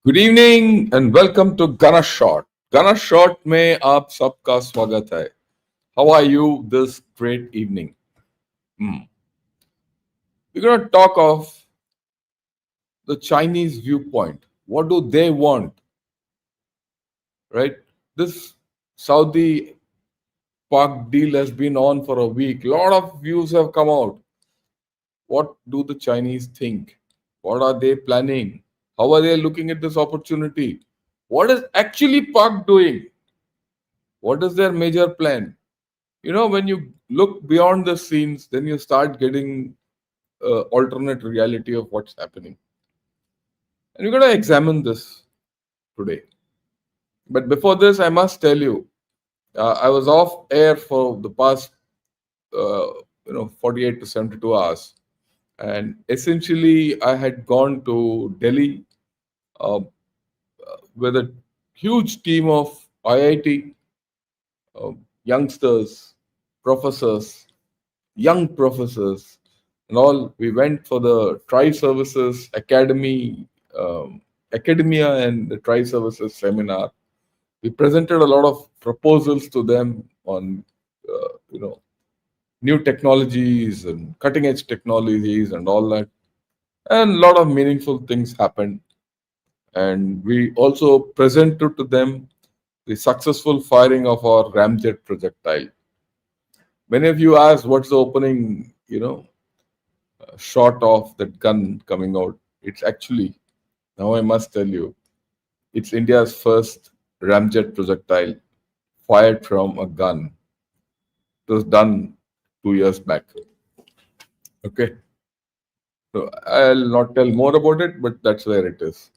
Good evening and welcome to Gana shot. Gana shot में आप सबका स्वागत है। How are you this great evening? We're going to talk of the Chinese viewpoint. What do they want? Right? This Saudi Pak deal has been on for a week. A lot of views have come out. What do the Chinese think? What are they planning? How are they looking at this opportunity? What is actually Pak doing? What is their major plan? When you look beyond the scenes, then you start getting alternate reality of what's happening. And we're going to examine this today. But before this, I must tell you, I was off air for the past, 48 to 72 hours. And essentially, I had gone to Delhi uh, with a huge team of IIT youngsters, professors, young professors, and all. We went for the Tri Services Academy, Academia, and the Tri Services seminar. We presented a lot of proposals to them on, new technologies and cutting edge technologies and all that. And a lot of meaningful things happened. And we also presented to them the successful firing of our ramjet projectile. Many of you asked what's the opening, shot of that gun coming out. It's actually, now I must tell you, it's India's first ramjet projectile fired from a gun. It was done 2 years back. Okay. So I'll not tell more about it, but that's where it is.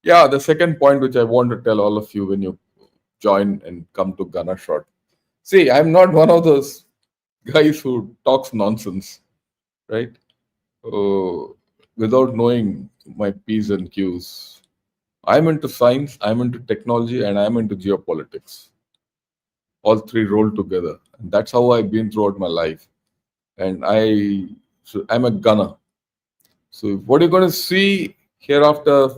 Yeah, the second point which I want to tell all of you when you join and come to Gunner Shot. See, I'm not one of those guys who talks nonsense, right? Without knowing my P's and Q's. I'm into science, I'm into technology, and I'm into geopolitics. All three rolled together. And that's how I've been throughout my life. And I'm a gunner. So what you're going to see hereafter,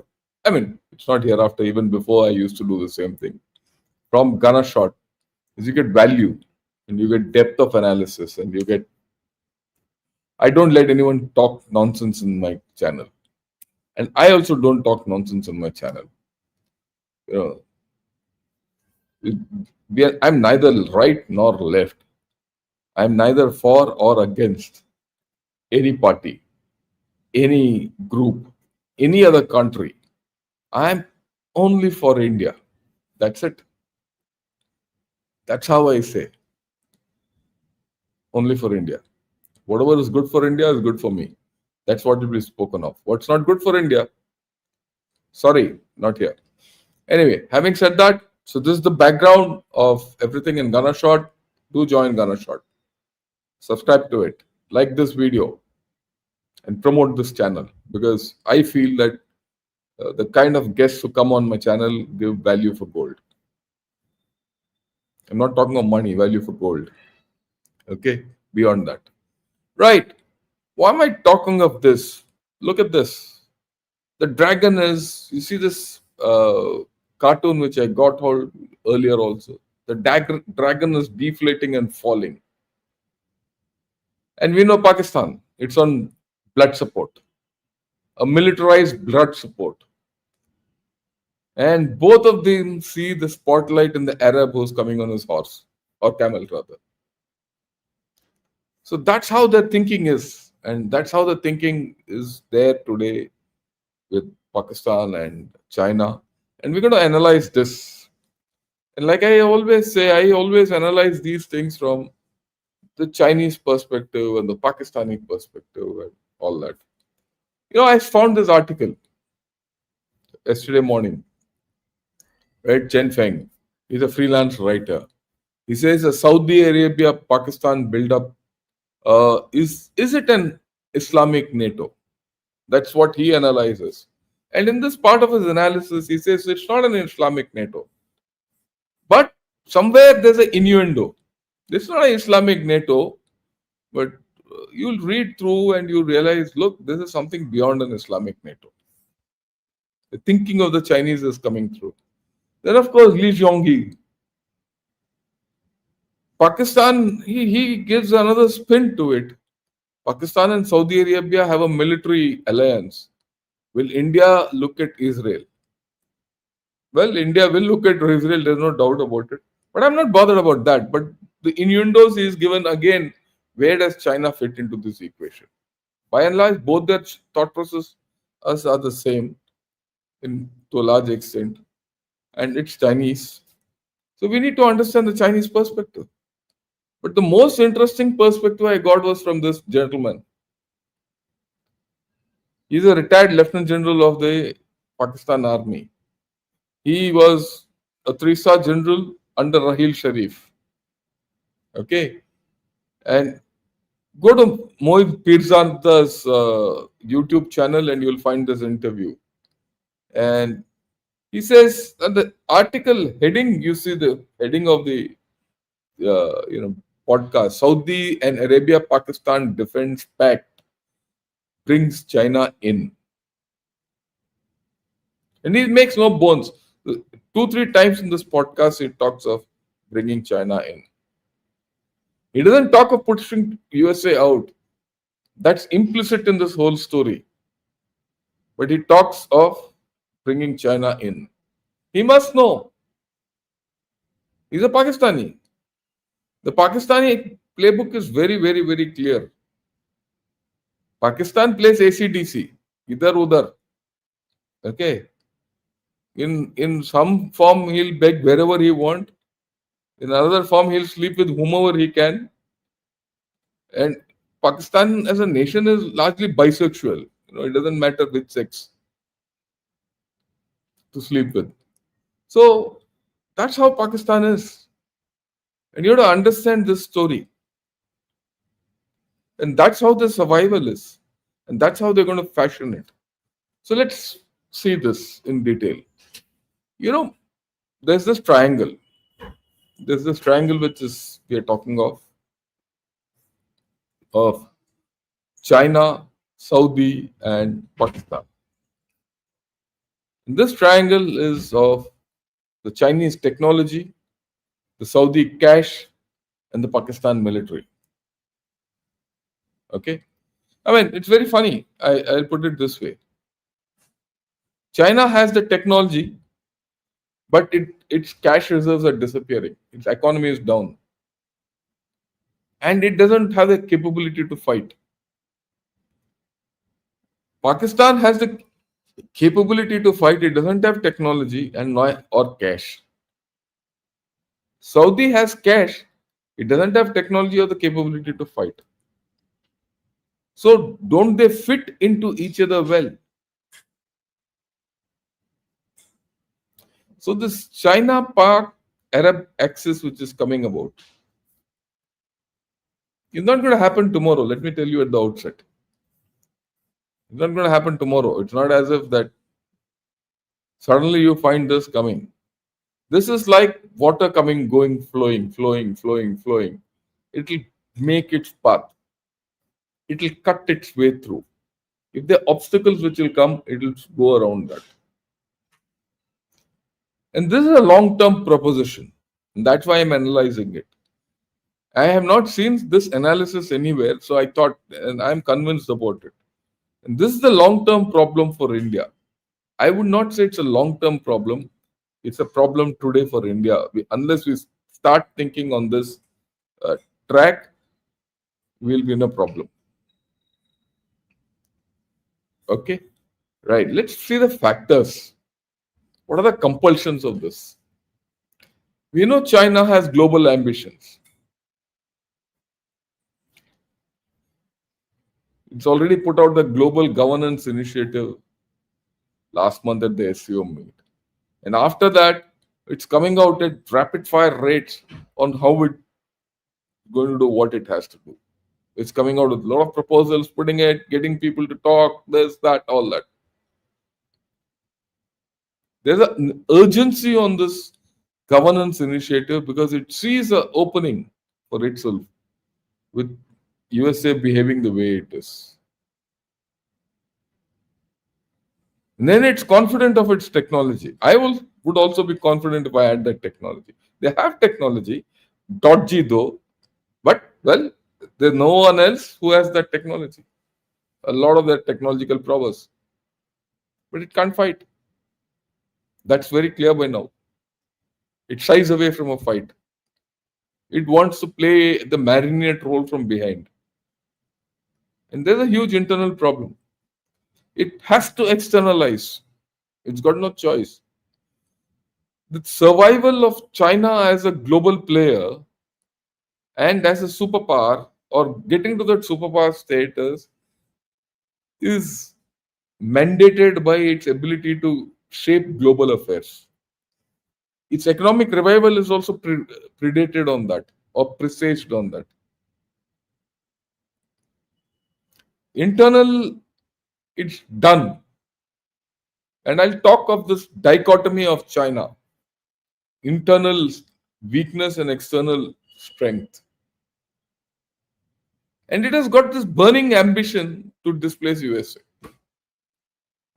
I mean, it's not hereafter, even before I used to do the same thing. From gunner shot, is you get value and you get depth of analysis and you get. I don't let anyone talk nonsense in my channel. And I also don't talk nonsense on my channel. I'm neither right nor left. I'm neither for or against any party, any group, any other country. I'm only for India. That's it. That's how I say. Only for India. Whatever is good for India is good for me. That's what will be spoken of. What's not good for India? Sorry, not here. Anyway, having said that, so this is the background of everything in Gunner Shot. Do join Gunner Shot. Subscribe to it. Like this video. And promote this channel. Because I feel that the kind of guests who come on my channel give value for gold. I'm not talking of money, value for gold. Okay? Beyond that. Right. Why am I talking of this? Look at this. The dragon is, you see this cartoon which I got hold earlier also. The dragon is deflating and falling. And we know Pakistan, it's on blood support, a militarized blood support. And both of them see the spotlight in the Arab who's coming on his horse, or camel rather. So that's how their thinking is. And that's how the thinking is there today with Pakistan and China. And we're going to analyze this. And like I always say, I always analyze these things from the Chinese perspective and the Pakistani perspective and all that. I found this article yesterday morning. Right, Chen Feng. He's a freelance writer. He says a Saudi Arabia Pakistan build-up is it an Islamic NATO? That's what he analyzes. And in this part of his analysis, he says it's not an Islamic NATO. But somewhere there's an innuendo. This is not an Islamic NATO, but you'll read through and you realize, look, this is something beyond an Islamic NATO. The thinking of the Chinese is coming through. Then, of course, Li Zhongyi. Pakistan, he gives another spin to it. Pakistan and Saudi Arabia have a military alliance. Will India look at Israel? Well, India will look at Israel, there's no doubt about it. But I'm not bothered about that. But the innuendos is given again, where does China fit into this equation? By and large, both their thought process us are the same to a large extent, and it's Chinese. So we need to understand the Chinese perspective. But the most interesting perspective I got was from this gentleman. He's a retired Lieutenant General of the Pakistan Army. He was a three-star general under Rahil Sharif. Okay. And go to Mohit Pirzada's YouTube channel and you'll find this interview. And he says that the article heading, you see the heading of the podcast, Saudi and Arabia Pakistan Defense Pact brings China in. And he makes no bones. 2-3 times in this podcast, he talks of bringing China in. He doesn't talk of pushing USA out. That's implicit in this whole story. But he talks of bringing China in. He must know. He's a Pakistani. The Pakistani playbook is very, very, very clear. Pakistan plays ACDC, idhar udhar. Okay. In some form, he'll beg wherever he wants. In another form, he'll sleep with whomever he can. And Pakistan as a nation is largely bisexual. It doesn't matter which sex to sleep with. So that's how Pakistan is. And you have to understand this story. And that's how the survival is. And that's how they're going to fashion it. So let's see this in detail. There's this triangle. There's this triangle which is we are talking of China, Saudi, and Pakistan. And this triangle is of the Chinese technology, the Saudi cash, and the Pakistan military. Okay? I mean, it's very funny. I'll put it this way. China has the technology, but its cash reserves are disappearing. Its economy is down. And it doesn't have the capability to fight. Pakistan has the capability to fight. It doesn't have technology or cash. Saudi has cash. It doesn't have technology or the capability to fight. So don't they fit into each other well? So this China-Pak Arab axis which is coming about is not going to happen tomorrow. Let me tell you at the outset. It's not going to happen tomorrow. It's not as if that suddenly you find this coming. This is like water coming, going, flowing. It will make its path. It will cut its way through. If there are obstacles which will come, it will go around that. And this is a long-term proposition. And that's why I'm analyzing it. I have not seen this analysis anywhere, so I thought, and I'm convinced about it. And this is the long-term problem for India. I would not say it's a long-term problem. It's a problem today for India. Unless we start thinking on this track, we'll be in a problem. Okay? Right. Let's see the factors. What are the compulsions of this? We know China has global ambitions. It's already put out the Global Governance Initiative last month at the SCO meet. And after that, it's coming out at rapid fire rates on how it's going to do what it has to do. It's coming out with a lot of proposals, putting it, getting people to talk, this, that, all that. There's an urgency on this governance initiative because it sees an opening for itself with USA behaving the way it is. And then it's confident of its technology. Would also be confident if I had that technology. They have technology, dodgy though, but well, there's no one else who has that technology. A lot of that technological prowess, but it can't fight. That's very clear by now. It shies away from a fight. It wants to play the marionette role from behind. And there's a huge internal problem. It has to externalize. It's got no choice. The survival of China as a global player and as a superpower or getting to that superpower status is mandated by its ability to shape global affairs. Its economic revival is also predated on that or presaged on that. Internal, it's done. And I'll talk of this dichotomy of China, internal weakness and external strength. And it has got this burning ambition to displace USA.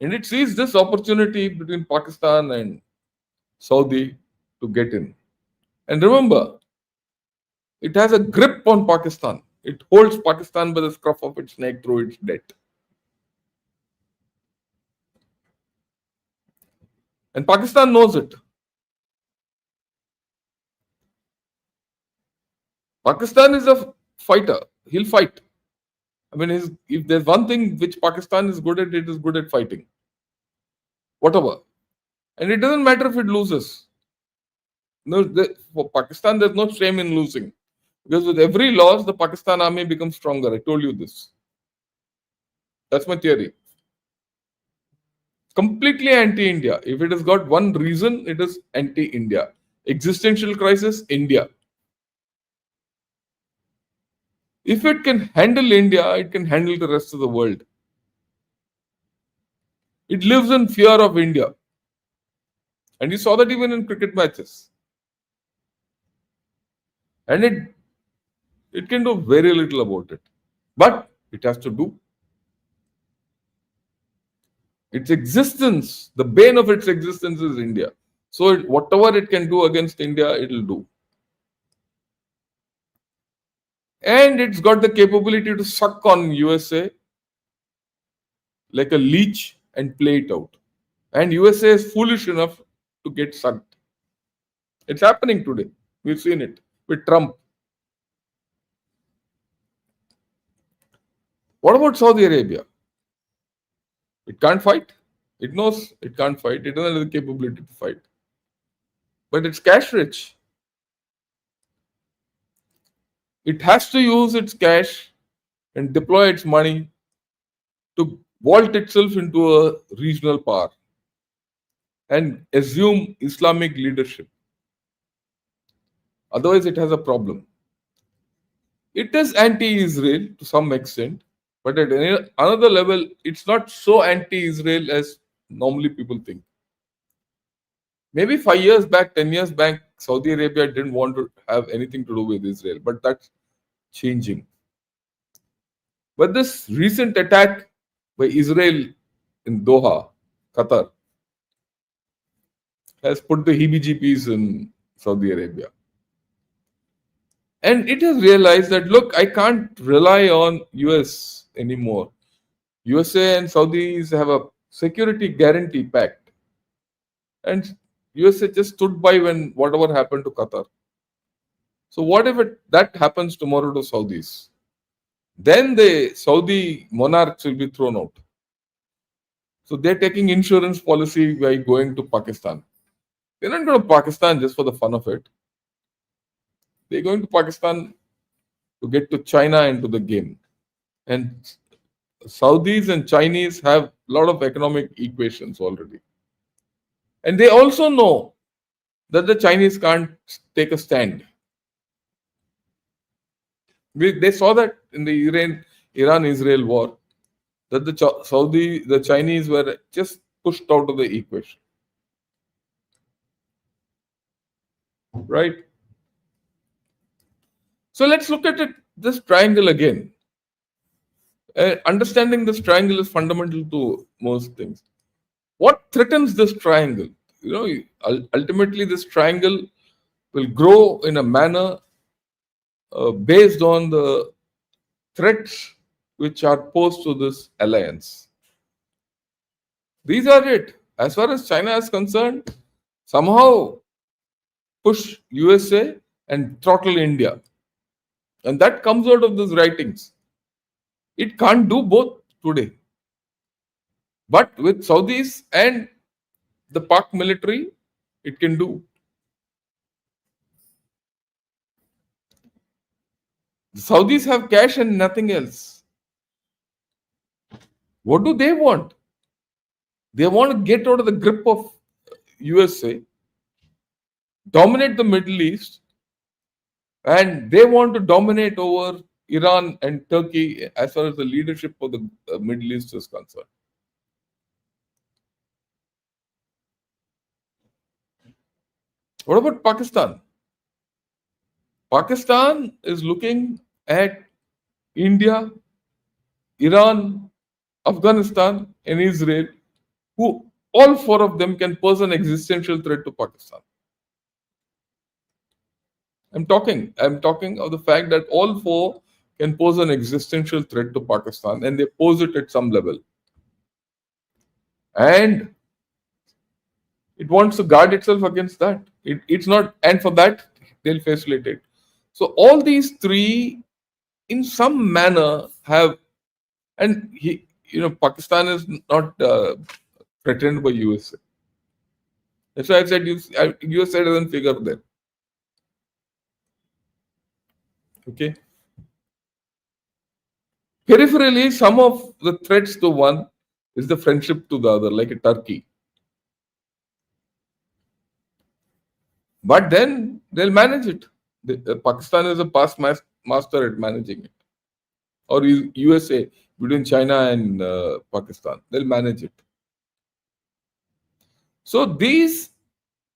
And it sees this opportunity between Pakistan and Saudi to get in. And remember, it has a grip on Pakistan. It holds Pakistan by the scruff of its neck through its debt. And Pakistan knows it. Pakistan is a fighter. He'll fight. I mean, if there's one thing which Pakistan is good at, it is good at fighting. Whatever. And it doesn't matter if it loses. No, for Pakistan, there's no shame in losing. Because with every loss, the Pakistan army becomes stronger. I told you this. That's my theory. Completely anti-India. If it has got one reason, it is anti-India. Existential crisis, India. If it can handle India, it can handle the rest of the world. It lives in fear of India. And you saw that even in cricket matches. And it can do very little about it. But it has to do. Its existence, the bane of its existence is India. So whatever it can do against India, it will do. And it's got the capability to suck on USA like a leech and play it out. And USA is foolish enough to get sucked. It's happening today. We've seen it with Trump. What about Saudi Arabia? It can't fight. It knows it can't fight. It doesn't have the capability to fight. But it's cash rich. It has to use its cash and deploy its money to vault itself into a regional power and assume Islamic leadership. Otherwise, it has a problem. It is anti-Israel to some extent, but at another level, it's not so anti-Israel as normally people think. Maybe 5 years back, 10 years back, Saudi Arabia didn't want to have anything to do with Israel, but that's changing. But this recent attack by Israel in Doha, Qatar, has put the heebie-jeebies in Saudi Arabia. And it has realized that, look, I can't rely on US anymore. USA and Saudis have a security guarantee pact. And USA just stood by when whatever happened to Qatar. So what if that happens tomorrow to Saudis? Then the Saudi monarchs will be thrown out. So they're taking insurance policy by going to Pakistan. They're not going to Pakistan just for the fun of it. They're going to Pakistan to get to China into the game. And Saudis and Chinese have a lot of economic equations already. And they also know that the Chinese can't take a stand. They saw that in the Iran-Israel war, that the Chinese were just pushed out of the equation. Right? So let's look at this triangle again. Understanding this triangle is fundamental to most things. What threatens this triangle? Ultimately, this triangle will grow in a manner based on the threats which are posed to this alliance. These are it. As far as China is concerned, somehow push USA and throttle India. And that comes out of these writings. It can't do both today. But with Saudis and the Pak military, it can do. The Saudis have cash and nothing else. What do they want? They want to get out of the grip of USA, dominate the Middle East, and they want to dominate over Iran and Turkey as far as the leadership of the Middle East is concerned. What about Pakistan? Pakistan is looking at India, Iran, Afghanistan, and Israel, who all four of them can pose an existential threat to Pakistan. I'm talking of the fact that all four can pose an existential threat to Pakistan, and they pose it at some level. And it wants to guard itself against that. It's not, and for that, they'll facilitate. So all these three, in some manner, have, and Pakistan is not threatened by USA. That's why I said USA doesn't figure there. Okay. Peripherally, some of the threats to one is the friendship to the other, like a Turkey. But then they'll manage it. Pakistan is a past master at managing it. Or USA, between China and Pakistan, they'll manage it. So these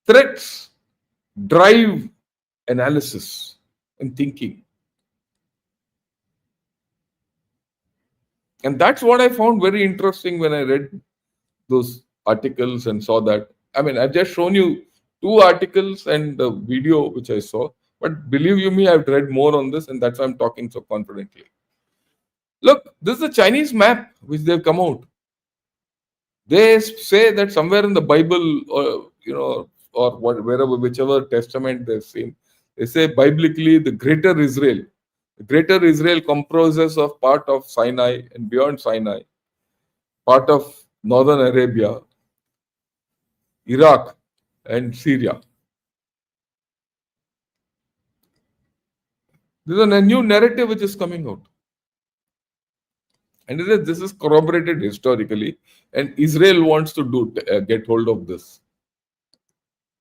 threats drive analysis and thinking. And that's what I found very interesting when I read those articles and saw that. I mean, I've just shown you two articles and the video which I saw. But believe you me, I've read more on this, and that's why I'm talking so confidently. Look, this is the Chinese map which they've come out. They say that somewhere in the Bible, or wherever, whichever testament they've seen, they say biblically the greater Israel. The greater Israel comprises of part of Sinai and beyond Sinai, part of northern Arabia, Iraq, and Syria. This is a new narrative which is coming out. And this is corroborated historically, and Israel wants to get hold of this.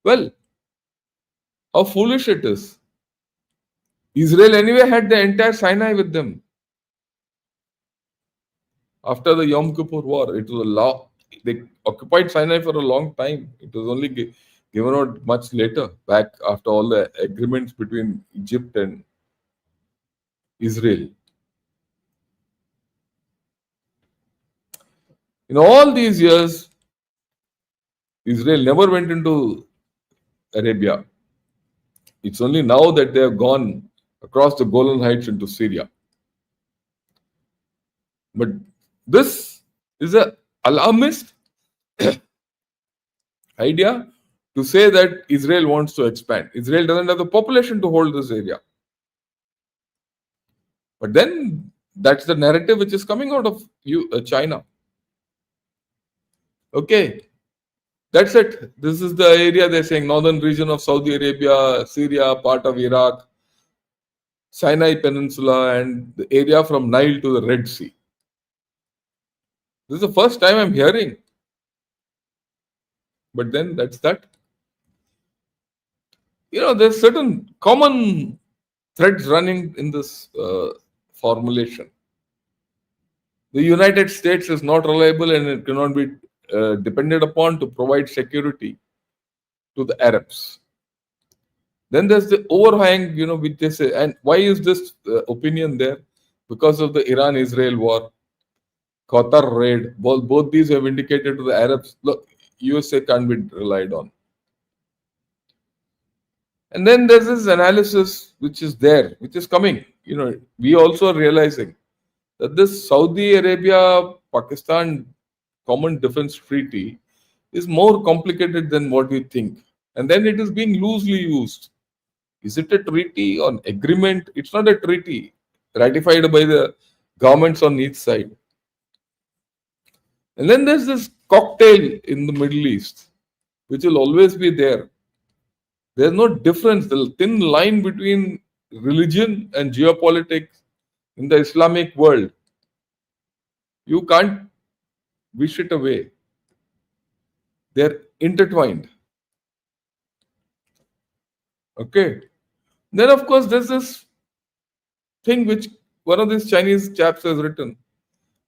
Well, how foolish it is. Israel anyway had the entire Sinai with them. After the Yom Kippur War, it was a law. They occupied Sinai for a long time. It was only given out much later, back after all the agreements between Egypt and Israel. In all these years, Israel never went into Arabia. It's only now that they have gone across the Golan Heights into Syria. But this is an alarmist idea to say that Israel wants to expand. Israel doesn't have the population to hold this area. But then that's the narrative which is coming out of China. Okay, that's it. This is the area they're saying, northern region of Saudi Arabia, Syria, part of Iraq, Sinai Peninsula, and the area from Nile to the Red Sea. This is the first time I'm hearing. But then that's that. There's certain common threads running in this formulation. The United States is not reliable and it cannot be depended upon to provide security to the Arabs. Then there's the overhang, which they say. And why is this opinion there? Because of the Iran-Israel war, Qatar raid. Both these have indicated to the Arabs, look, USA can't be relied on. And then there's this analysis which is there, which is coming. We also are realizing that this Saudi Arabia Pakistan Common Defense Treaty is more complicated than what we think. And then it is being loosely used. Is it a treaty or agreement? It's not a treaty ratified by the governments on each side. And then there's this cocktail in the Middle East, which will always be there. There's no difference, the thin line between religion and geopolitics in the Islamic world. You can't wish it away. They're intertwined. Okay. Then, of course, there's this thing which one of these Chinese chaps has written.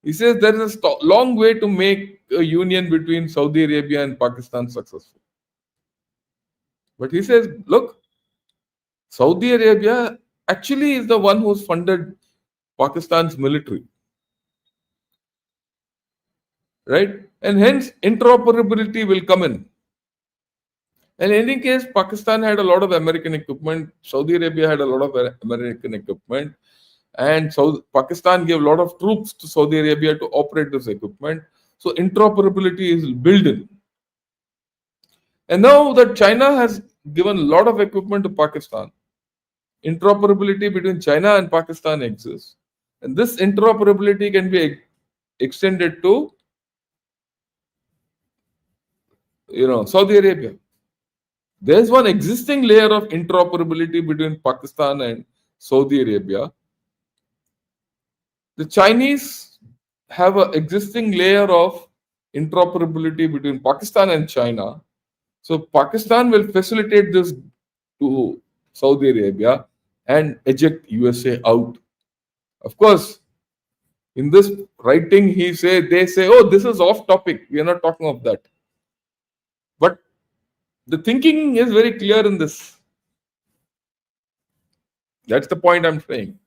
He says there is a long way to make a union between Saudi Arabia and Pakistan successful. But he says, look, Saudi Arabia actually is the one who's funded Pakistan's military. Right? And hence interoperability will come in. In any case, Pakistan had a lot of American equipment, Saudi Arabia had a lot of American equipment, and so Pakistan gave a lot of troops to Saudi Arabia to operate this equipment. So interoperability is built in. And now that China has given a lot of equipment to Pakistan, interoperability between China and Pakistan exists. And this interoperability can be extended to Saudi Arabia. There's one existing layer of interoperability between Pakistan and Saudi Arabia. The Chinese have an existing layer of interoperability between Pakistan and China. So Pakistan will facilitate this to Saudi Arabia and eject USA out. Of course, in this writing, they say, oh, this is off topic. We are not talking of that. But the thinking is very clear in this. That's the point I'm saying.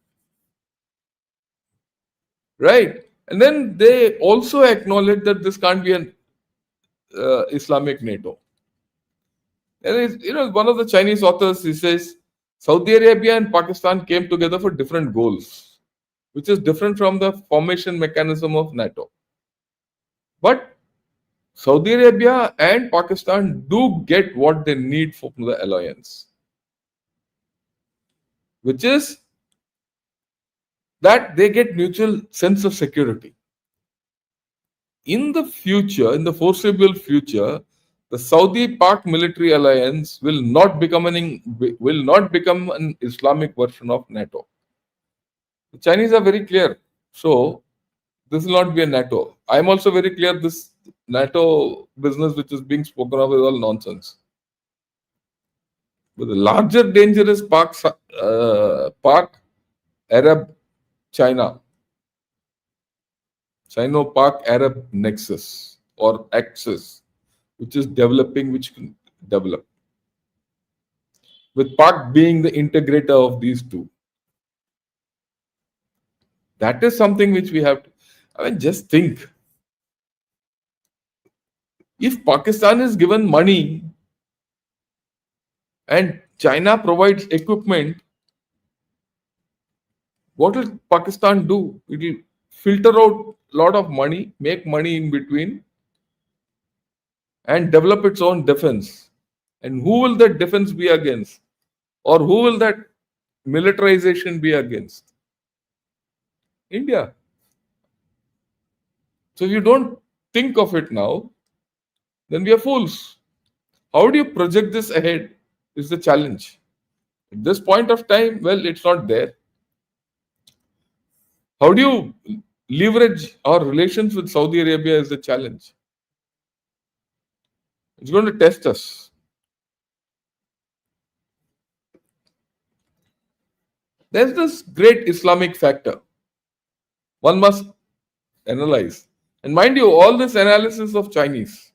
Right? And then they also acknowledge that this can't be an Islamic NATO. And one of the Chinese authors, he says, Saudi Arabia and Pakistan came together for different goals, which is different from the formation mechanism of NATO. But Saudi Arabia and Pakistan do get what they need from the alliance, which is that they get mutual sense of security. In the future, in the foreseeable future, the Saudi-Pak military alliance will not become an Islamic version of NATO. The Chinese are very clear. So this will not be a NATO. I am also very clear this NATO business which is being spoken of is all nonsense. But the larger danger is Pak Arab China. Sino-Pak Arab nexus or axis, which is developing, which can develop. With Pak being the integrator of these two. That is something which we have to, just think. If Pakistan is given money and China provides equipment, what will Pakistan do? It will filter out a lot of money, make money in between, and develop its own defense. And who will that defense be against? Or who will that militarization be against? India. So if you don't think of it now, then we are fools. How do you project this ahead is the challenge. At this point of time, well, it's not there. How do you leverage our relations with Saudi Arabia is the challenge. It's going to test us. There's this great Islamic factor. One must analyze. And mind you, all this analysis of Chinese.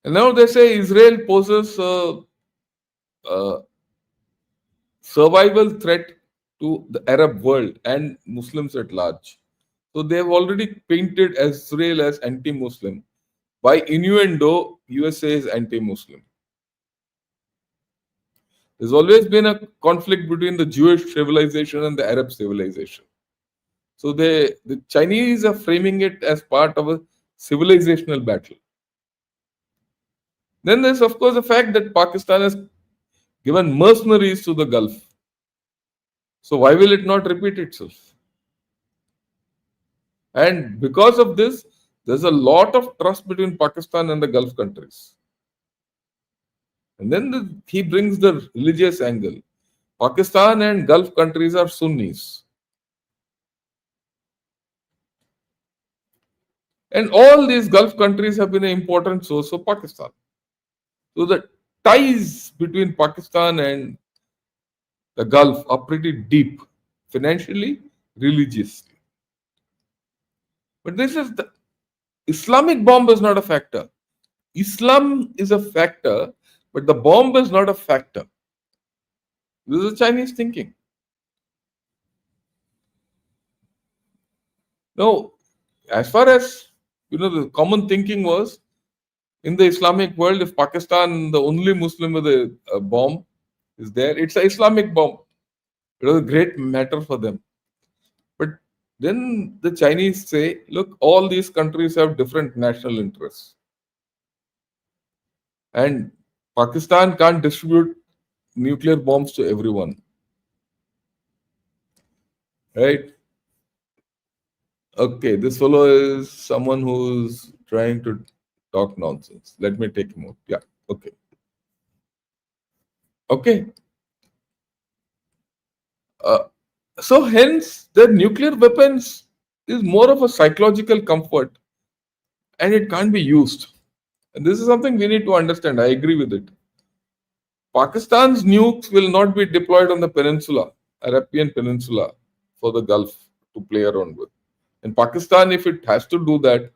And now they say Israel poses a survival threat to the Arab world and Muslims at large. So they have already painted Israel as anti-Muslim. By innuendo, USA is anti-Muslim. There's always been a conflict between the Jewish civilization and the Arab civilization. So the Chinese are framing it as part of a civilizational battle. Then there's of course the fact that Pakistan has given mercenaries to the Gulf. So why will it not repeat itself? And because of this, there's a lot of trust between Pakistan and the Gulf countries. And then he brings the religious angle. Pakistan and Gulf countries are Sunnis. And all these Gulf countries have been an important source of Pakistan. So the ties between Pakistan and the Gulf are pretty deep, financially, religiously. But this is the Islamic bomb is not a factor. Islam is a factor, but the bomb is not a factor. This is Chinese thinking. Now, as far as the common thinking was in the Islamic world, if Pakistan, the only Muslim with a bomb, is there, it's an Islamic bomb. It was a great matter for them. But then the Chinese say, look, all these countries have different national interests. And Pakistan can't distribute nuclear bombs to everyone. Right? Okay, this fellow is someone who's trying to talk nonsense. Let me take him out. Yeah, okay. Okay. So hence, the nuclear weapons is more of a psychological comfort and it can't be used. And this is something we need to understand. I agree with it. Pakistan's nukes will not be deployed on the peninsula, Arabian Peninsula, for the Gulf to play around with. And Pakistan, if it has to do that,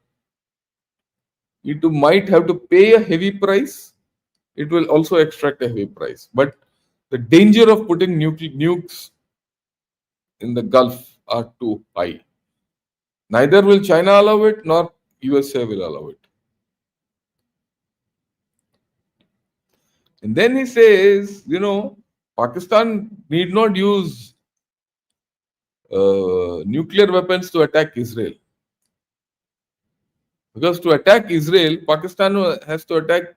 it might have to pay a heavy price. It will also extract a heavy price. But the danger of putting nukes in the Gulf are too high. Neither will China allow it, nor USA will allow it. And then he says, Pakistan need not use nuclear weapons to attack Israel. Because to attack Israel, Pakistan has to attack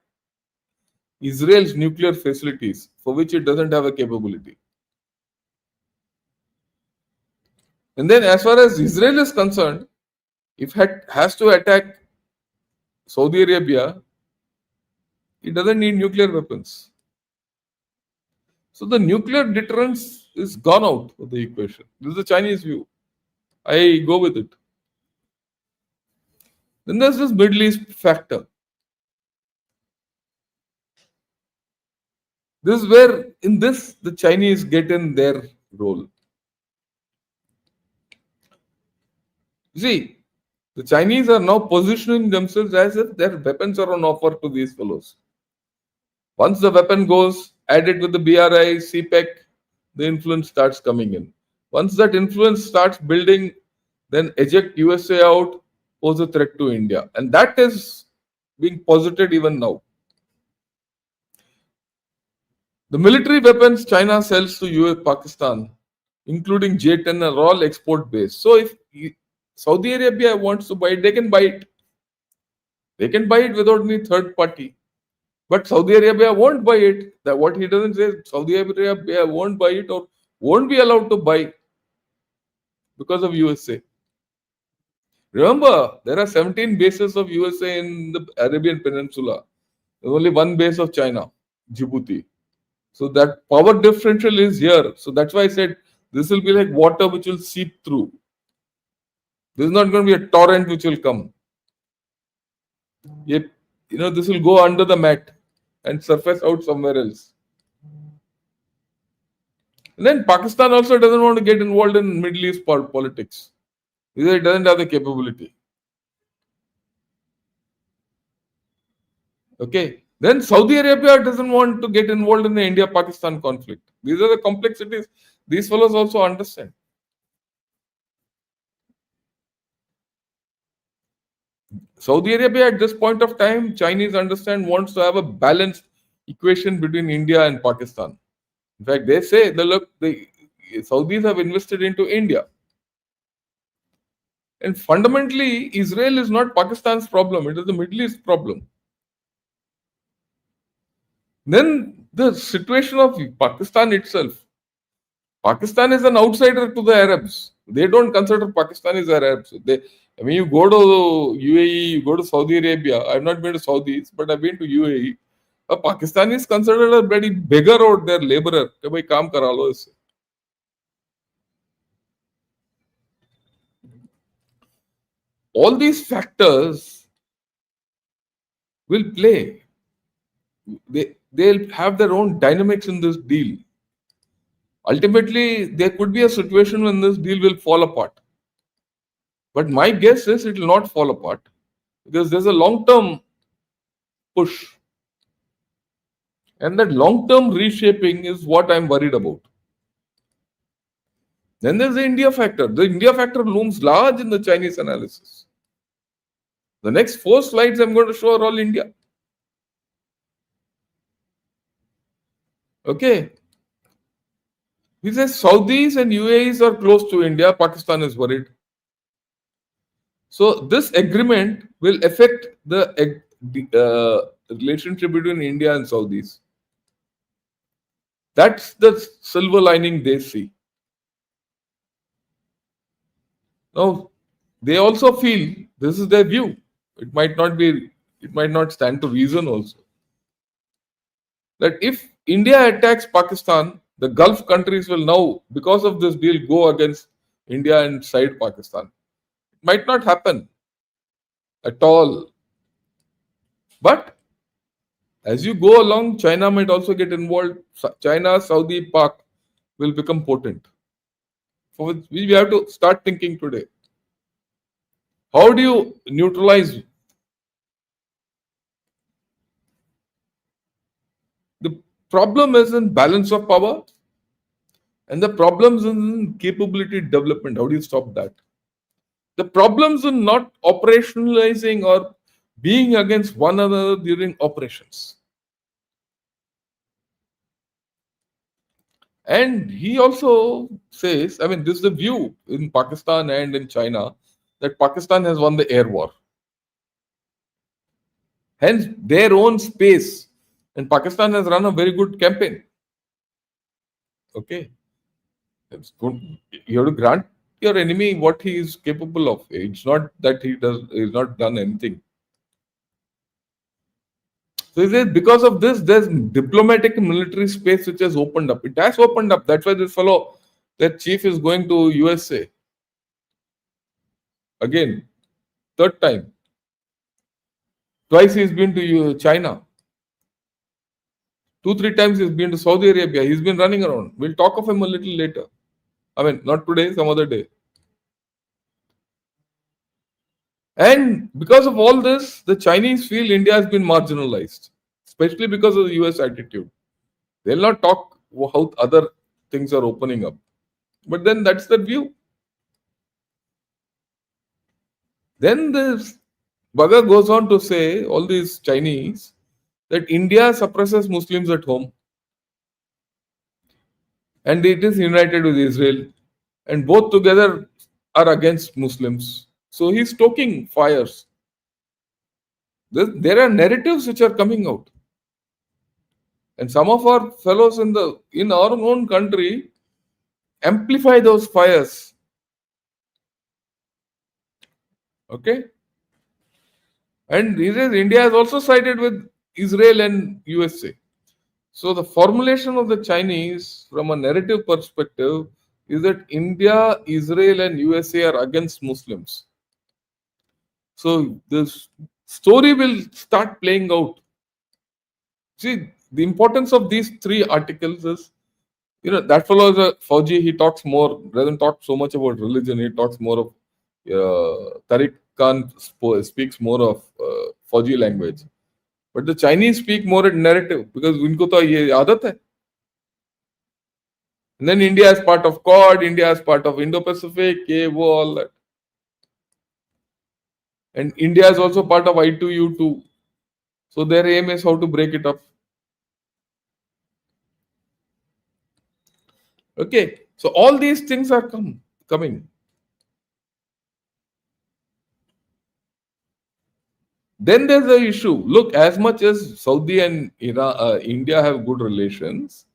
Israel's nuclear facilities, for which it doesn't have a capability. And then as far as Israel is concerned, if it has to attack Saudi Arabia, it doesn't need nuclear weapons. So the nuclear deterrence is gone out of the equation. This is the Chinese view. I go with it. Then there's this Middle East factor. This is where, in this, the Chinese get in their role. You see, the Chinese are now positioning themselves as if their weapons are on offer to these fellows. Once the weapon goes, add it with the BRI, CPEC, the influence starts coming in. Once that influence starts building, then eject USA out, pose a threat to India. And that is being posited even now. The military weapons China sells to US, Pakistan, including J-10, are all export based. So if Saudi Arabia wants to buy it, they can buy it. They can buy it without any third party. But Saudi Arabia won't buy it. That what he doesn't say, Saudi Arabia won't buy it or won't be allowed to buy because of USA. Remember, there are 17 bases of USA in the Arabian Peninsula. There's only one base of China, Djibouti. So that power differential is here. So that's why I said this will be like water which will seep through. This is not going to be a torrent which will come. This will go under the mat and surface out somewhere else. And then Pakistan also doesn't want to get involved in Middle East politics. Because it doesn't have the capability. Okay. Then Saudi Arabia doesn't want to get involved in the India-Pakistan conflict. These are the complexities these fellows also understand. Saudi Arabia at this point of time, Chinese understand wants to have a balanced equation between India and Pakistan. In fact, they say the look the Saudis have invested into India. And fundamentally, Israel is not Pakistan's problem, it is the Middle East problem. Then the situation of Pakistan itself. Pakistan is an outsider to the Arabs. They don't consider Pakistan as Arabs. I mean, you go to UAE, you go to Saudi Arabia. I've not been to Saudis, but I've been to UAE. A Pakistani is considered a bloody beggar out there, laborer. कि भाई काम करा लो इससे. All these factors will play. They'll have their own dynamics in this deal. Ultimately, there could be a situation when this deal will fall apart. But my guess is it will not fall apart because there's a long term push. And that long term reshaping is what I'm worried about. Then there's the India factor. The India factor looms large in the Chinese analysis. The next 4 slides I'm going to show are all India. Okay. He says Saudis and UAEs are close to India. Pakistan is worried. So this agreement will affect the relationship between India and Saudis. That's the silver lining they see. Now, they also feel this is their view. It might not stand to reason also. That if India attacks Pakistan, the Gulf countries will now, because of this deal, go against India and side Pakistan. It might not happen at all. But as you go along, China might also get involved. China, Saudi, Pak will become potent. For which we have to start thinking today. How do you neutralize? The problem is in balance of power, and the problems in capability development. How do you stop that? The problems in not operationalizing or being against one another during operations. And he also says, I mean, this is the view in Pakistan and in China that Pakistan has won the air war. Hence, their own space. And Pakistan has run a very good campaign. Okay. It's good. You have to grant your enemy what he is capable of. It's not that he's not done anything. So he says because of this, there's diplomatic military space which has opened up. It has opened up. That's why this fellow, that chief, is going to USA. Again, third time. Twice he's been to China. 2-3 times he's been to Saudi Arabia. He's been running around. We'll talk of him a little later. I mean, not today, some other day. And because of all this, the Chinese feel India has been marginalized, especially because of the US attitude. They'll not talk how other things are opening up. But then that's the view. Then this Baga goes on to say, all these Chinese, that India suppresses Muslims at home and it is united with Israel, and both together are against Muslims. So he's stoking fires. There are narratives which are coming out. And some of our fellows in our own country amplify those fires. Okay? And he says India has also sided with Israel and USA. So the formulation of the Chinese from a narrative perspective is that India, Israel, and USA are against Muslims. So this story will start playing out. See, the importance of these 3 articles is, that fellow is a Fauji. He talks more, doesn't talk so much about religion. He talks more of, Tariq Khan speaks more of Fauji language. But the Chinese speak more in narrative because उनको तो ये आदत है. And then India is part of Quad, India is part of Indo-Pacific, all that. And India is also part of I2U2. So their aim is how to break it up. Okay. So all these things are coming. Then there's the issue. Look, as much as Saudi and Iran, India have good relations,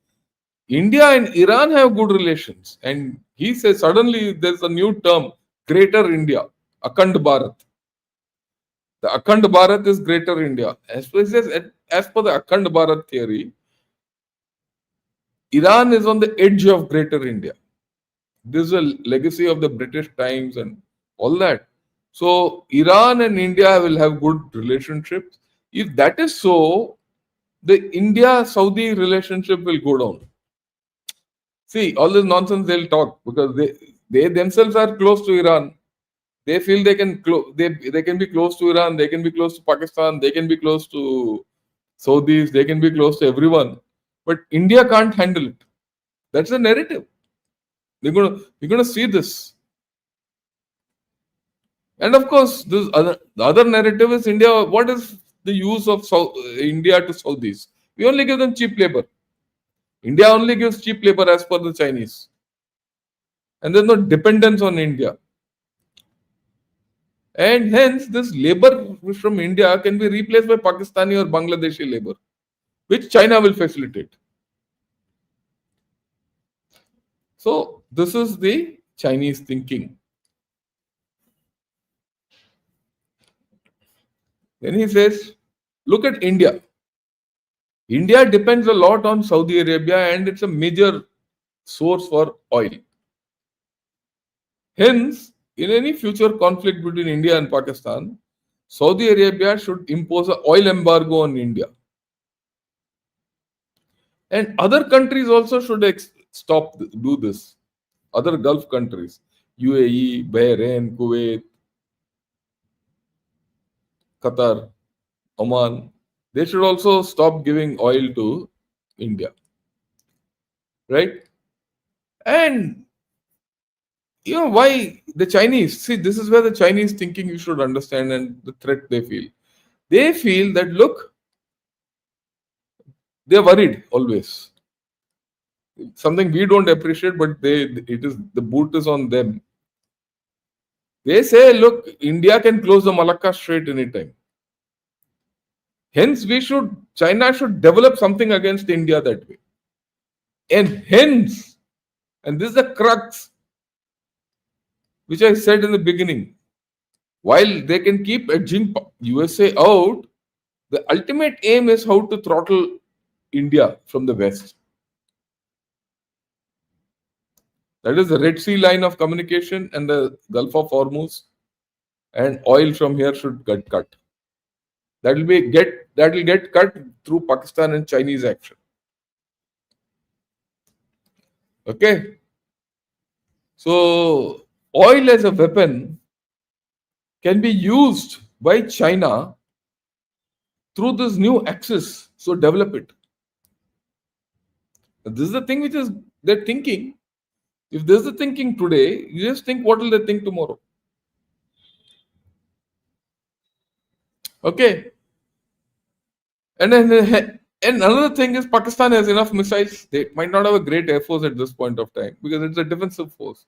India and Iran have good relations. And he says suddenly there's a new term, Greater India, Akhand Bharat. The Akhand Bharat is Greater India. As per the Akhand Bharat theory, Iran is on the edge of Greater India. This is a legacy of the British times and all that. So Iran and India will have good relationships. If that is so, the India-Saudi relationship will go down. See, all this nonsense they'll talk because they themselves are close to Iran. They feel they can be close to Iran, they can be close to Pakistan, they can be close to Saudis, they can be close to everyone. But India can't handle it. That's the narrative. We're gonna see this. And of course, the other narrative is India. What is the use of India to Saudis? We only give them cheap labor. India only gives cheap labor as per the Chinese. And there's no dependence on India. And hence, this labor from India can be replaced by Pakistani or Bangladeshi labor, which China will facilitate. So, this is the Chinese thinking. Then he says, look at India. India depends a lot on Saudi Arabia and it's a major source for oil. Hence, in any future conflict between India and Pakistan, Saudi Arabia should impose an oil embargo on India. And other countries also should do this. Other Gulf countries, UAE, Bahrain, Kuwait, Qatar, Oman, they should also stop giving oil to India. Right? And you know why the Chinese, see, this is where the Chinese thinking you should understand and the threat they feel. They feel that, look, they're worried always. Something we don't appreciate, but it is the boot is on them. They say, look, India can close the Malacca Strait anytime. Hence, China should develop something against India that way. And hence, and this is the crux, which I said in the beginning, while they can keep edging USA out, the ultimate aim is how to throttle India from the West. That is the Red Sea line of communication and the Gulf of Hormuz, and oil from here should get cut. That will get cut through Pakistan and Chinese action. Okay. So oil as a weapon can be used by China through this new axis. So develop it. This is the thing which is they're thinking. If there's the thinking today, you just think what will they think tomorrow? Okay. And then and another thing is Pakistan has enough missiles. They might not have a great air force at this point of time because it's a defensive force.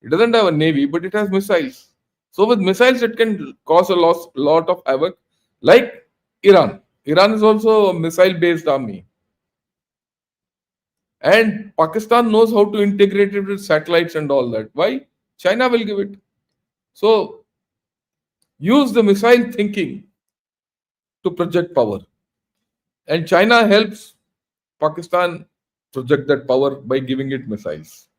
It doesn't have a navy, but it has missiles. So with missiles, it can cause a lot of havoc, like Iran. Iran is also a missile-based army. And Pakistan knows how to integrate it with satellites and all that. Why? China will give it. So use the missile thinking to project power. And China helps Pakistan project that power by giving it missiles.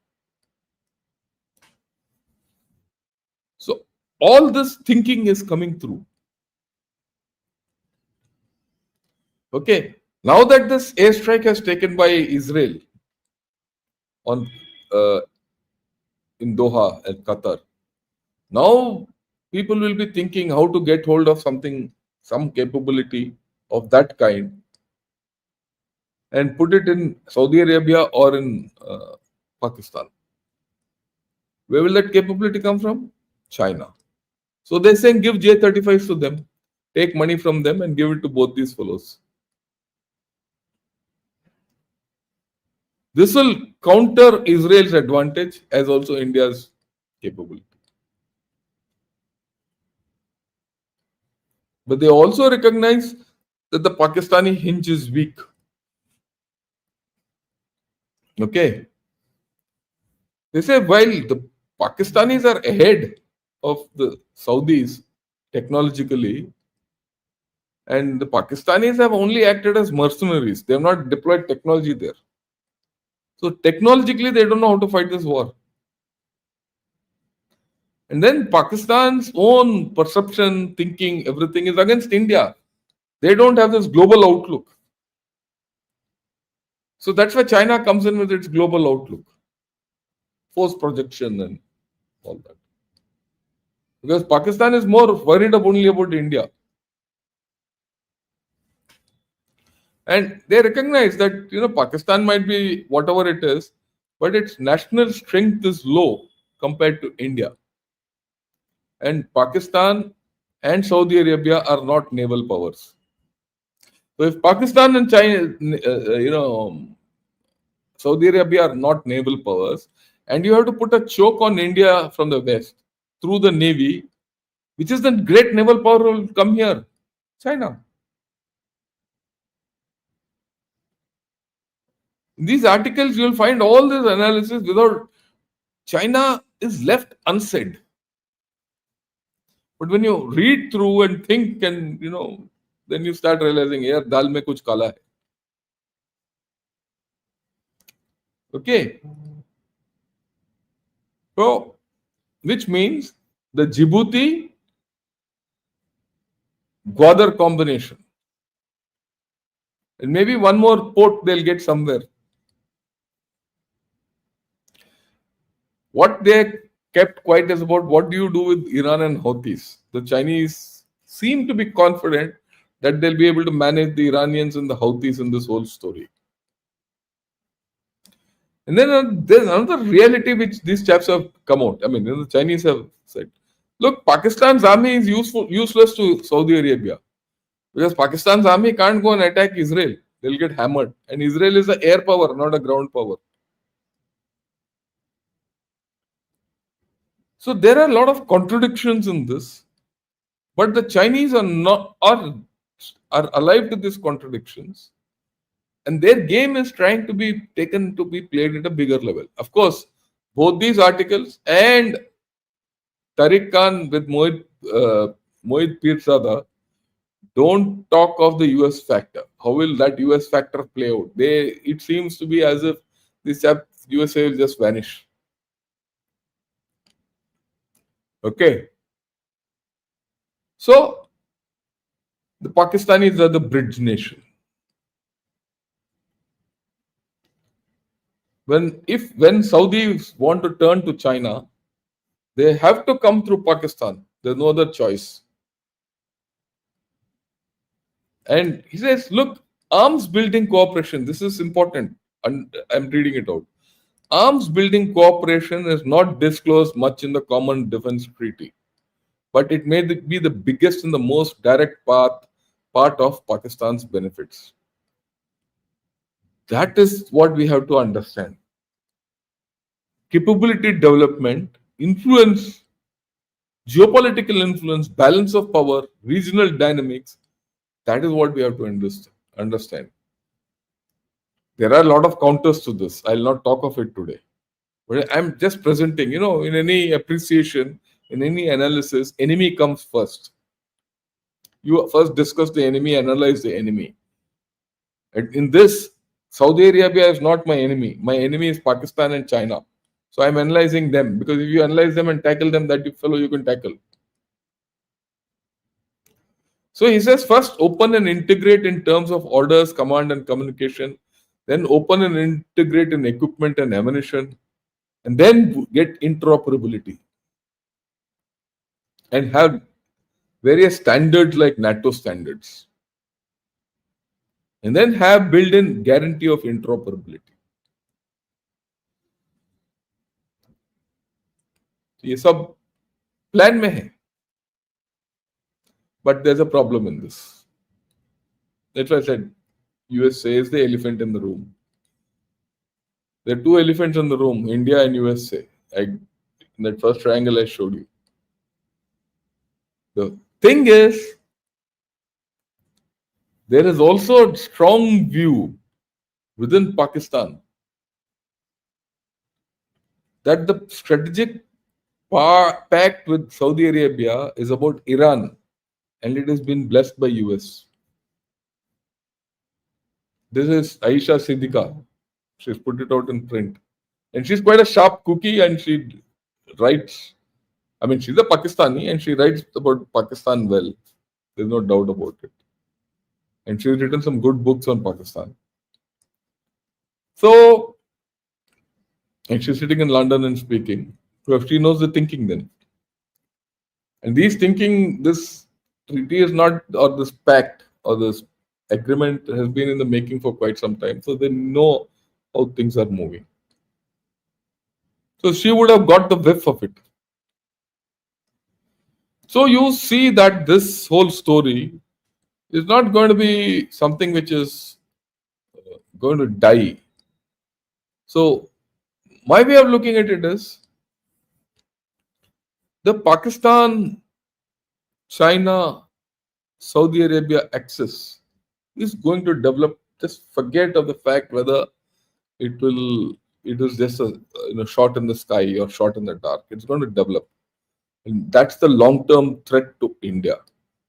So all this thinking is coming through. Okay. Now that this airstrike has taken by Israel on in Doha and Qatar, now people will be thinking how to get hold of some capability of that kind and put it in Saudi Arabia or in Pakistan. Where will that capability come from? China. So they're saying give J-35s to them, take money from them and give it to both these fellows. This will counter Israel's advantage as also India's capability. But they also recognize that the Pakistani hinge is weak. Okay. They say while the Pakistanis are ahead of the Saudis technologically, and the Pakistanis have only acted as mercenaries. They have not deployed technology there. So technologically, they don't know how to fight this war. And then Pakistan's own perception, thinking, everything is against India. They don't have this global outlook. So that's why China comes in with its global outlook, force projection, and all that. Because Pakistan is more worried only about India. And they recognize that Pakistan might be whatever it is, but its national strength is low compared to India. And Pakistan and Saudi Arabia are not naval powers. So if Pakistan and China, Saudi Arabia are not naval powers, and you have to put a choke on India from the west through the navy, which is the great naval power will come here, China. In these articles, you will find all this analysis without China is left unsaid. But when you read through and think, and then you start realizing, here, dal mein kuch kala hai. Okay. So, which means the Djibouti Gwadar combination. And maybe one more port they'll get somewhere. What they kept quiet is about what do you do with Iran and Houthis. The Chinese seem to be confident that they'll be able to manage the Iranians and the Houthis in this whole story. And then there's another reality which these chaps have come out. I mean, the Chinese have said, look, Pakistan's army is useless to Saudi Arabia because Pakistan's army can't go and attack Israel. They'll get hammered. And Israel is an air power, not a ground power. So there are a lot of contradictions in this, but the Chinese are alive to these contradictions, and their game is trying to be taken to be played at a bigger level. Of course, both these articles and Tariq Khan with Mohit Pirzada don't talk of the US factor. How will that US factor play out? It seems to be as if this USA will just vanish. Okay. So the Pakistanis are the bridge nation. When Saudis want to turn to China, they have to come through Pakistan. There's no other choice. And he says, look, arms building cooperation, this is important. And I'm reading it out. Arms building cooperation is not disclosed much in the Common Defense Treaty, but it may be the biggest and the most direct part of Pakistan's benefits. That is what we have to understand. Capability development, influence, geopolitical influence, balance of power, regional dynamics. That is what we have to understand. There are a lot of counters to this. I'll not talk of it today. But I'm just presenting, in any appreciation, in any analysis, enemy comes first. You first discuss the enemy, analyze the enemy. And in this, Saudi Arabia is not my enemy. My enemy is Pakistan and China. So I'm analyzing them because if you analyze them and tackle them, that fellow you can tackle. So he says first open and integrate in terms of orders, command and communication, then open and integrate in equipment and ammunition, and then get interoperability and have various standards like NATO standards. And then have built-in guarantee of interoperability. ये सब plan में है But there's a problem in this. That's why I said USA is the elephant in the room. There are two elephants in the room, India and USA. In that first triangle I showed you. The thing is, there is also a strong view within Pakistan that the strategic pact with Saudi Arabia is about Iran, and it has been blessed by US. This is Aisha Siddiqa. She's put it out in print. And she's quite a sharp cookie, and she writes. I mean, she's a Pakistani and she writes about Pakistan well. There's no doubt about it. And she's written some good books on Pakistan. So, and she's sitting in London and speaking. So she knows the thinking then. And these thinking, this treaty is not, or this pact, or this agreement has been in the making for quite some time. So they know how things are moving. So she would have got the whiff of it. So you see that this whole story is not going to be something which is going to die. So my way of looking at it is the Pakistan, China, Saudi Arabia axis is going to develop. Just forget of the fact whether it is just a shot in the sky or shot in the dark. It's going to develop. And that's the long-term threat to India.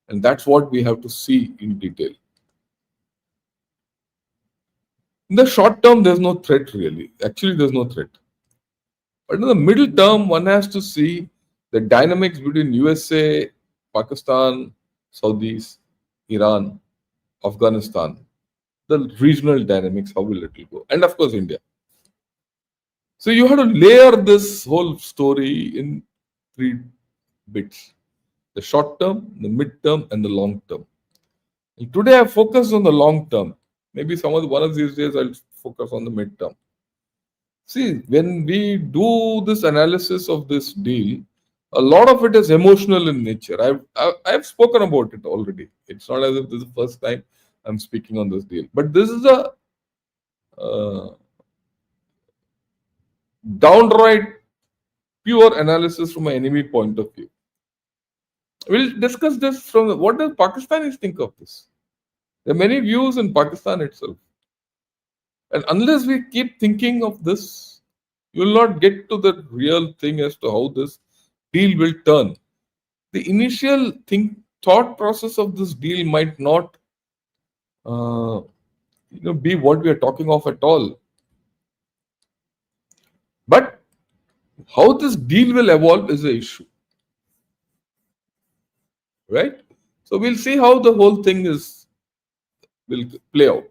And that's what we have to see in detail. In the short term, there's no threat really. Actually, there's no threat. But in the middle term, one has to see the dynamics between USA, Pakistan, Saudis, Iran, Afghanistan, the regional dynamics, how will it go? And of course, India. So you have to layer this whole story in three bits: the short term, the mid term, and the long term. And today I focused on the long term. Maybe one of these days I'll focus on the mid term. See, when we do this analysis of this deal, a lot of it is emotional in nature. I've spoken about it already. It's not as if this is the first time I'm speaking on this deal, but this is a downright pure analysis from an enemy point of view. We'll discuss this from what does Pakistanis think of this. There are many views in Pakistan itself. And unless we keep thinking of this, you will not get to the real thing as to how this deal will turn. The initial thought process of this deal might not be what we are talking of at all. But how this deal will evolve is the issue. Right? So we'll see how the whole thing will play out.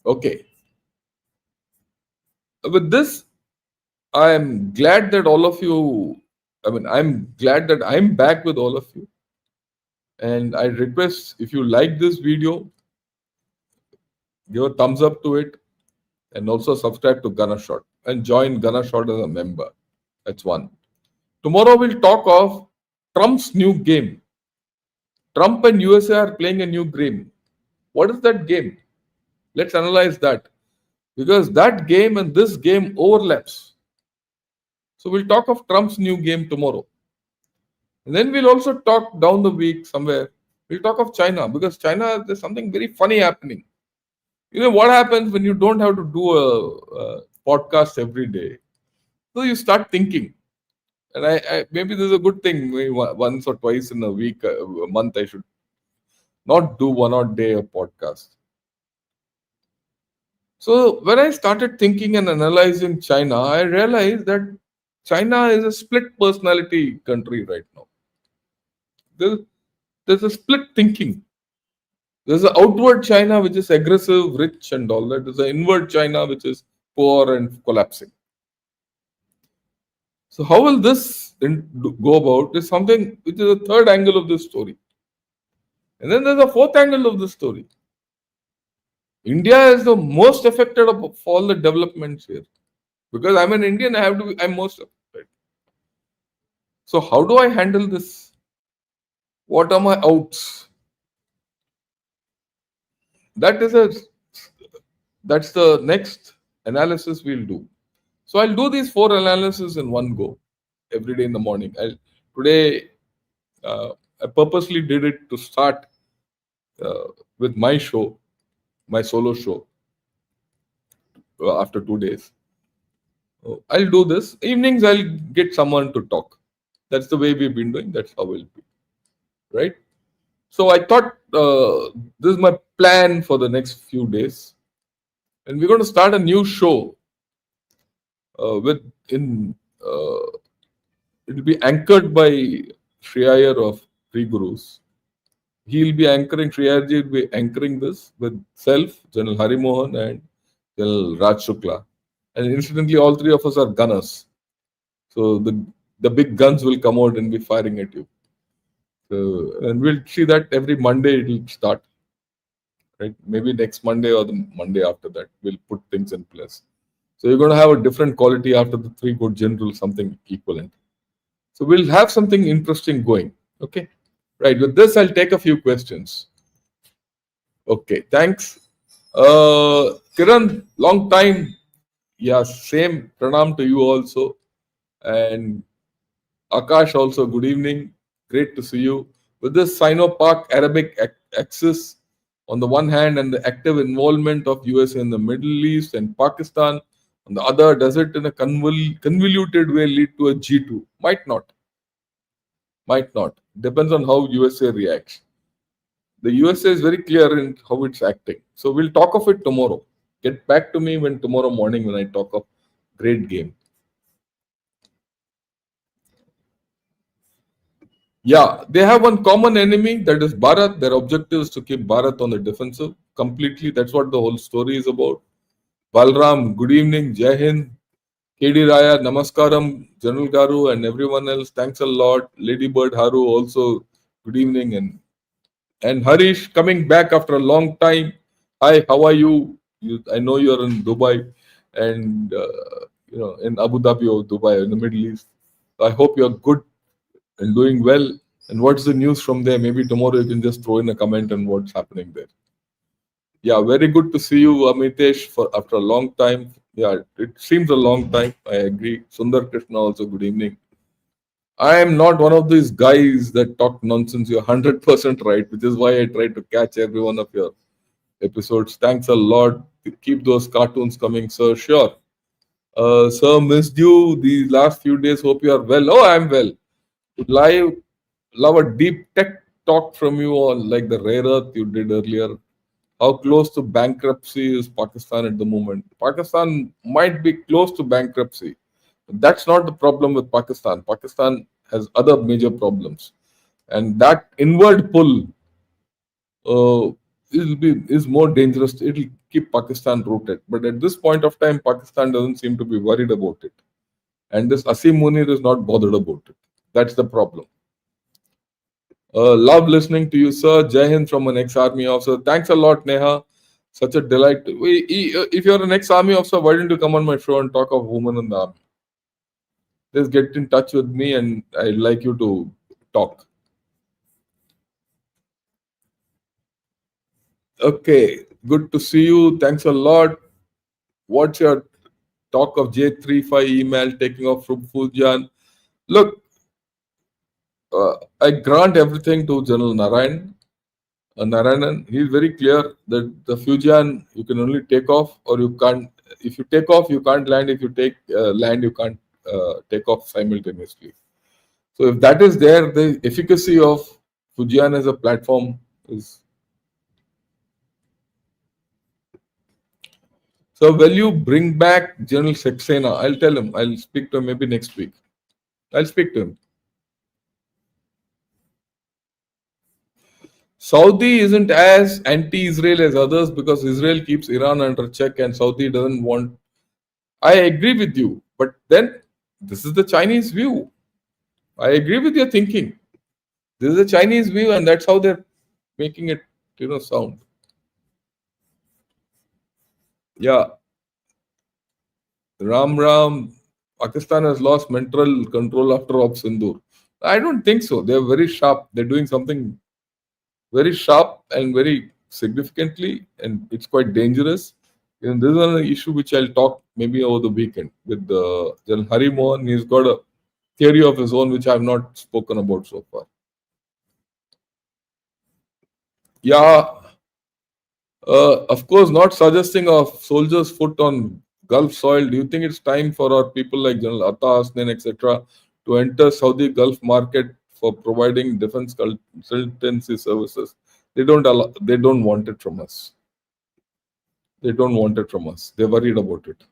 Okay. With this, I'm glad that all of you, I'm glad that I'm back with all of you. And I request, if you like this video, give a thumbs up to it and also subscribe to Ganashot and join Ganashot as a member. That's one. Tomorrow we'll talk of Trump's new game. Trump and USA are playing a new game. What is that game? Let's analyze that. Because that game and this game overlaps. So we'll talk of Trump's new game tomorrow. And then we'll also talk down the week somewhere. We'll talk of China, because China, there's something very funny happening. You know what happens when you don't have to do a podcast every day? So you start thinking. And I maybe this is a good thing. Maybe once or twice in a week, a month, I should not do one odd day of podcast. So when I started thinking and analyzing China, I realized that China is a split personality country right now. There's a split thinking. There's an outward China which is aggressive, rich, and all that. There's an inward China which is poor and collapsing. So how will this go about is something which is a third angle of this story. And then there's a fourth angle of this story. India is the most affected of all the developments here. Because I'm an Indian, I'm most affected. So how do I handle this? What are my outs? That is a that's the next analysis we'll do. So I'll do these four analysis in one go every day in the morning. Today uh, I purposely did it to start uh, with my show, my solo show after 2 days. I'll do this. Evenings, I'll get someone to talk. That's the way we've been doing. That's how we'll be. Right? So I thought this is my plan for the next few days. And we're going to start a new show with in it'll be anchored by Sri Iyer of Three Gurus. He'll be anchoring, Sri Iyerji will be anchoring this with self, General Hari Mohan and General Raj Shukla. And incidentally, all three of us are gunners. So the big guns will come out and be firing at you. So, and we'll see that every Monday it will start. Right? Maybe next Monday or the Monday after that, we'll put things in place. So you're going to have a different quality after the three good generals, something equivalent. So we'll have something interesting going. Okay. Right. With this, I'll take a few questions. Okay. Thanks. Kiran, long time. Yeah, same. Pranam to you also. And Akash also, good evening. Great to see you. With this Sino-Pak Arabic axis on the one hand and the active involvement of US in the Middle East and Pakistan on the other, does it in a convoluted way lead to a G2? Might not. Might not. Depends on how USA reacts. The USA is very clear in how it's acting. So we'll talk of it tomorrow. Get back to me when tomorrow morning when I talk of great game. Yeah, they have one common enemy that is Bharat. Their objective is to keep Bharat on the defensive completely. That's what the whole story is about. Balram, good evening. Jai Hind. KD Raya, Namaskaram, General Garu, and everyone else. Thanks a lot. Ladybird Haru also, good evening. And Harish coming back after a long time. Hi, how are you? I know you're in Dubai and in Abu Dhabi or Dubai in the Middle East. I hope you're good and doing well. And what's the news from there? Maybe tomorrow you can just throw in a comment on what's happening there. Yeah, very good to see you, Amitesh, for after a long time. Yeah, it seems a long time. I agree. Sundar Krishna also, good evening. I am not one of these guys that talk nonsense. You're 100% right, which is why I try to catch every one of your episodes. Thanks a lot. Keep those cartoons coming, sir. Sure. Sir, missed you these last few days. Hope you are well. Oh, I'm well. Live, love a deep tech talk from you on like the rare earth you did earlier. How close to bankruptcy is Pakistan at the moment? Pakistan might be close to bankruptcy. That's not the problem with Pakistan. Pakistan has other major problems, and that inward pull is more dangerous. It'll keep Pakistan rooted. But at this point of time, Pakistan doesn't seem to be worried about it, and this Asim Munir is not bothered about it. That's the problem. Love listening to you, sir. Jai Hind from an ex-army officer. Thanks a lot, Neha. Such a delight. If you're an ex-army officer, why don't you come on my show and talk of women in the army? Just get in touch with me, and I'd like you to talk. Okay, good to see you. Thanks a lot. What's your talk of J35 email taking off from Fujian? Look, I grant everything to General Narayanan. He's very clear that the Fujian you can only take off or you can't. If you take off, you can't land. If you take land, you can't take off simultaneously. So if that is there, the efficacy of Fujian as a platform is. So will you bring back General Saxena? I'll tell him. I'll speak to him maybe next week. I'll speak to him. Saudi isn't as anti-Israel as others because Israel keeps Iran under check and Saudi doesn't want. I agree with you, but then this is the Chinese view. I agree with your thinking. This is the Chinese view, and that's how they're making it, sound. Yeah, Ram Ram. Pakistan has lost mental control after Op Sindur. I don't think so. They're very sharp. They're doing something very sharp and very significantly, and it's quite dangerous. This is another issue which I'll talk maybe over the weekend with the General Hari Mohan. He's got a theory of his own which I have not spoken about so far. Yeah, of course, not suggesting of soldiers' foot on Gulf soil. Do you think it's time for our people like General Atta Hasnain, etc., to enter Saudi Gulf market for providing defense consultancy services? They don't allow, they don't want it from us. They don't want it from us. They're worried about it.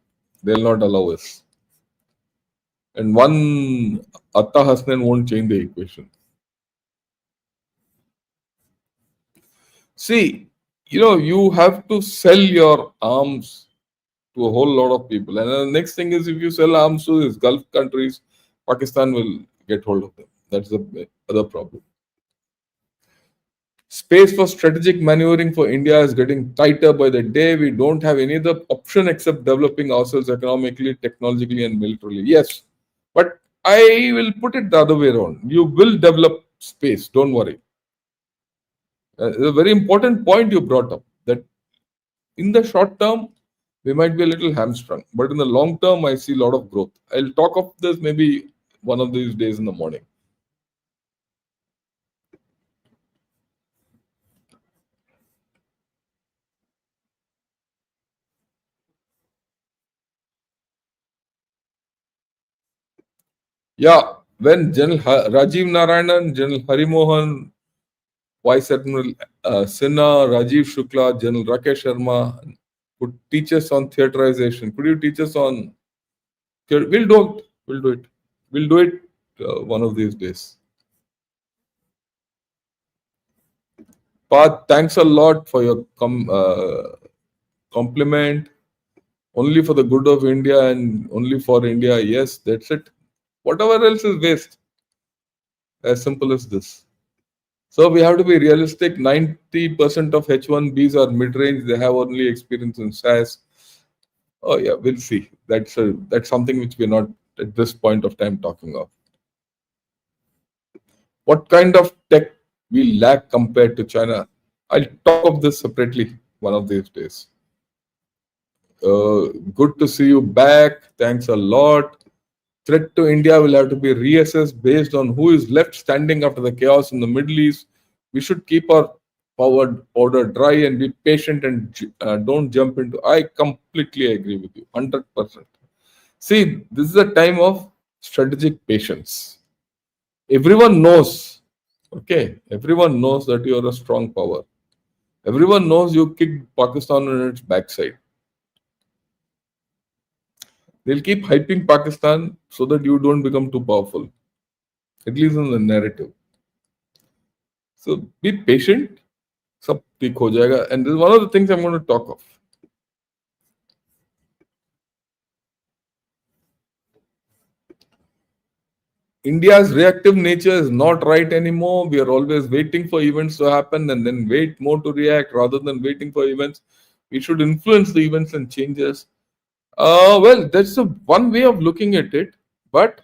They'll not allow us. And one Atta Hasnain won't change the equation. See, you have to sell your arms to a whole lot of people. And the next thing is if you sell arms to these Gulf countries, Pakistan will get hold of them. That's the other problem. Space for strategic maneuvering for India is getting tighter by the day. We don't have any other option except developing ourselves economically, technologically, and militarily. Yes, but I will put it the other way around. You will develop space. Don't worry. A very important point you brought up that in the short term, we might be a little hamstrung, but in the long term, I see a lot of growth. I'll talk of this maybe one of these days in the morning. Yeah, when General Rajiv Narayanan, General Harimohan, Vice Admiral Sinha, Rajiv Shukla, General Rakesh Sharma could teach us on theaterization. Could you teach us on? We'll do it. We'll do it. We'll do it one of these days. Path, thanks a lot for your compliment. Only for the good of India and only for India. Yes, that's it. Whatever else is waste. As simple as this. So we have to be realistic. 90% of H1Bs are mid-range. They have only experience in SAS. Oh yeah, we'll see. That's something which we're not at this point of time talking of. What kind of tech we lack compared to China? I'll talk of this separately one of these days. Good to see you back. Thanks a lot. Threat to India will have to be reassessed based on who is left standing after the chaos in the Middle East. We should keep our powder dry and be patient and don't jump into. I completely agree with you, 100%. See, this is a time of strategic patience. Everyone knows, okay, everyone knows that you are a strong power. Everyone knows you kicked Pakistan on its backside. They'll keep hyping Pakistan so that you don't become too powerful, at least in the narrative. So be patient. सब ठीक हो जाएगा. And this is one of the things I'm going to talk of. India's reactive nature is not right anymore. We are always waiting for events to happen and then wait more to react rather than waiting for events. We should influence the events and changes. Well, that's one way of looking at it. But